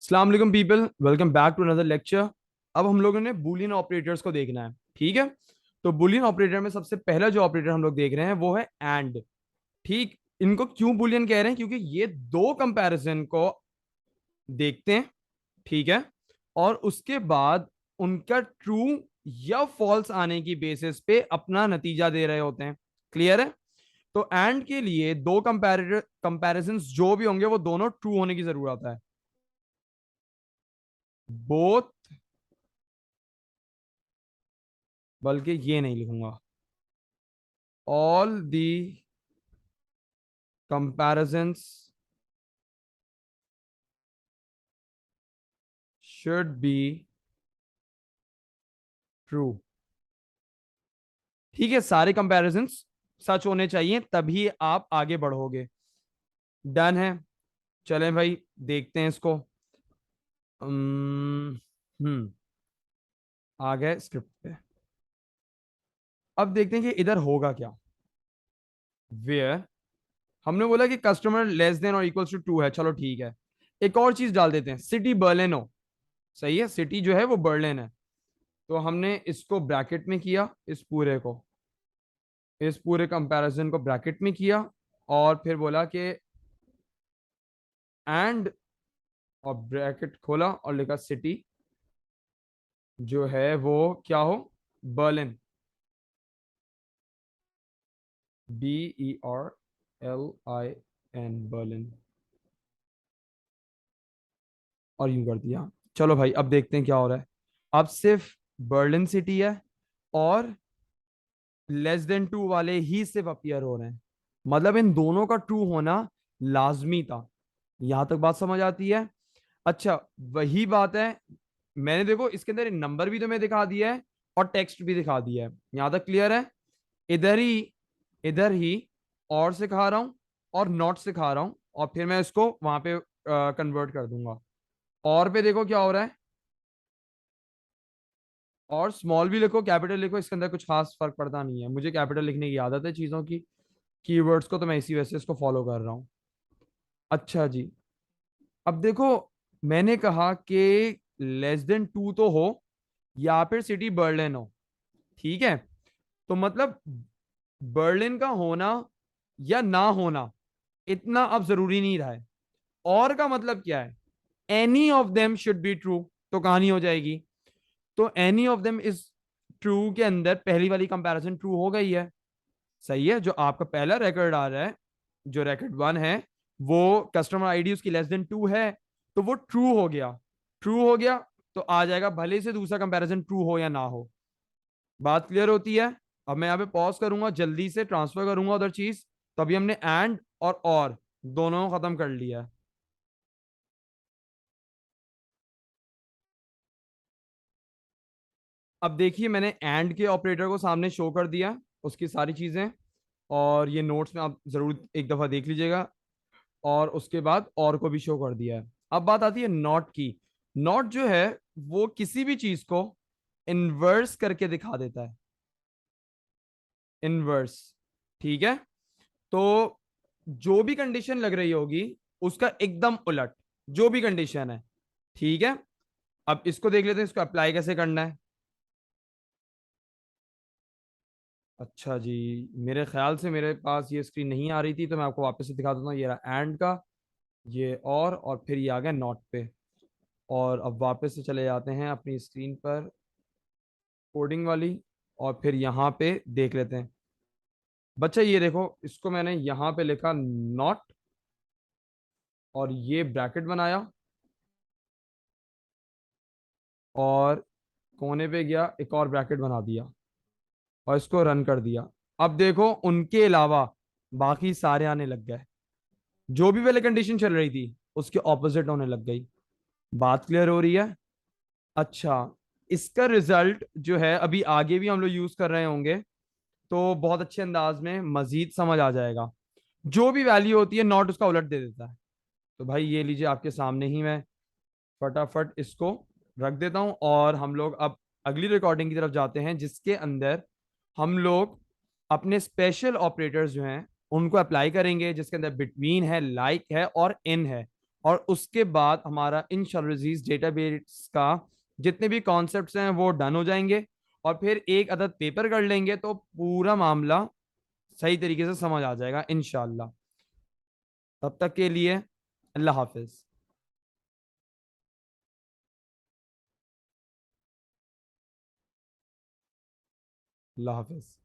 अस्सलाम वालेकुम people, welcome back to another lecture. अब हम लोगों ने बूलियन ऑपरेटर्स को देखना है। ठीक है, तो बूलियन ऑपरेटर में सबसे पहला जो ऑपरेटर हम लोग देख रहे हैं वो है एंड। ठीक, इनको क्यों बूलियन कह रहे हैं? क्योंकि ये दो कंपैरिजन को देखते हैं। ठीक है, और उसके बाद उनका ट्रू या फॉल्स आने की बेसिस पे अपना नतीजा दे रहे होते हैं। क्लियर है? तो एंड के लिए दो कंपैरिजन जो भी होंगे वो दोनों ट्रू होने की जरूरत है। बोथ, बल्कि ये नहीं लिखूंगा, all the comparisons should be true। ठीक है, सारे कंपैरिजंस सच होने चाहिए तभी आप आगे बढ़ोगे। डन है। चलें भाई, देखते हैं इसको। हम्म हम्म, आ गए स्क्रिप्ट पे। अब देखते हैं कि इधर होगा क्या। वेयर हमने बोला कि कस्टमर लेस देन और इक्वल्स टू टू है, चलो ठीक है। एक और चीज डाल देते हैं, सिटी बर्लिन हो। सही है, सिटी जो है वो बर्लिन है। तो हमने इसको ब्रैकेट में किया, इस पूरे कंपैरिजन को ब्रैकेट में किया, और फिर बोला कि एंड, और ब्रैकेट खोला और लिखा सिटी जो है वो क्या हो, बर्लिन। BERLIN, Berlin. और यूं कर दिया। चलो भाई, अब देखते हैं क्या हो रहा है। अब सिर्फ बर्लिन सिटी है और लेस देन टू वाले ही सिर्फ अपीयर हो रहे हैं। मतलब इन दोनों का ट्रू होना लाजमी था। यहां तक बात समझ आती है? अच्छा, वही बात है। मैंने देखो इसके अंदर नंबर भी तुम्हें दिखा दिया है और टेक्स्ट भी दिखा दिया है। यहां तक क्लियर है? इधर ही, इधर ही और सिखा रहा हूं और नॉट सिखा रहा हूं, और फिर मैं इसको वहां पे कन्वर्ट कर दूंगा। और पे देखो क्या हो रहा है। और स्मॉल भी लिखो, कैपिटल लिखो, इसके अंदर कुछ खास फर्क पड़ता नहीं है। मुझे कैपिटल लिखने की आदत है चीजों की, कीवर्ड्स को, तो मैं इसी वजह से इसको फॉलो कर रहा हूँ। अच्छा जी, अब देखो, मैंने कहा कि लेस देन टू तो हो या फिर सिटी बर्लिन हो। ठीक है, तो मतलब बर्लिन का होना या ना होना इतना अब जरूरी नहीं रहा है। और का मतलब क्या है? Any of them should be true, तो कहानी हो जाएगी। तो any of them is true के अंदर पहली वाली कंपैरिजन ट्रू हो गई है। सही है, जो आपका पहला रिकॉर्ड आ रहा है, जो रिकॉर्ड वन है, वो कस्टमर आईडी उसकी लेस देन टू है, तो वो ट्रू हो गया। ट्रू हो गया तो आ जाएगा, भले से दूसरा कंपैरिजन ट्रू हो या ना हो। बात क्लियर होती है? अब मैं यहाँ पे पॉज करूंगा, जल्दी से ट्रांसफर करूंगा उधर चीज। तो अभी हमने एंड और दोनों खत्म कर लिया है। अब देखिए, मैंने एंड के ऑपरेटर को सामने शो कर दिया, उसकी सारी चीजें। और ये नोट्स में आप जरूर एक दफा देख लीजिएगा। और उसके बाद और को भी शो कर दिया है। अब बात आती है नॉट की। नॉट जो है वो किसी भी चीज को इन्वर्स करके दिखा देता है। इनवर्स। ठीक है, तो जो भी कंडीशन लग रही होगी उसका एकदम उलट, जो भी कंडीशन है। ठीक है, अब इसको देख लेते हैं, इसको अप्लाई कैसे करना है। अच्छा जी, मेरे ख्याल से मेरे पास ये स्क्रीन नहीं आ रही थी, तो मैं आपको वापस से दिखा देता हूँ। ये रहा एंड का, ये और फिर ये आ गया नॉट पे। और अब वापस से चले जाते हैं अपनी स्क्रीन पर, कोडिंग वाली, और फिर यहाँ पे देख लेते हैं। बच्चा ये देखो, इसको मैंने यहाँ पे लिखा नॉट, और ये ब्रैकेट बनाया, और कोने पे गया एक और ब्रैकेट बना दिया, और इसको रन कर दिया। अब देखो, उनके अलावा बाकी सारे आने लग गए। जो भी पहले कंडीशन चल रही थी उसके ऑपोजिट होने लग गई। बात क्लियर हो रही है? अच्छा, इसका रिजल्ट जो है अभी आगे भी हम लोग यूज कर रहे होंगे, तो बहुत अच्छे अंदाज में मजीद समझ आ जाएगा। जो भी वैल्यू होती है नॉट उसका उलट दे देता है। तो भाई ये लीजिए, आपके सामने ही मैं फटाफट इसको रख देता हूं, और हम लोग अब अगली रिकॉर्डिंग की तरफ जाते हैं, जिसके अंदर हम लोग अपने स्पेशल ऑपरेटर्स जो हैं उनको अप्लाई करेंगे, जिसके अंदर बिटवीन है, लाइक है और इन है। और उसके बाद हमारा इंशाल्लाह डेटाबेस का जितने भी कॉन्सेप्ट्स हैं वो डन हो जाएंगे, और फिर एक अदद पेपर कर लेंगे तो पूरा मामला सही तरीके से समझ आ जाएगा इंशाल्लाह। तब तक के लिए अल्लाह हाफिज। अल्लाह हाफिज।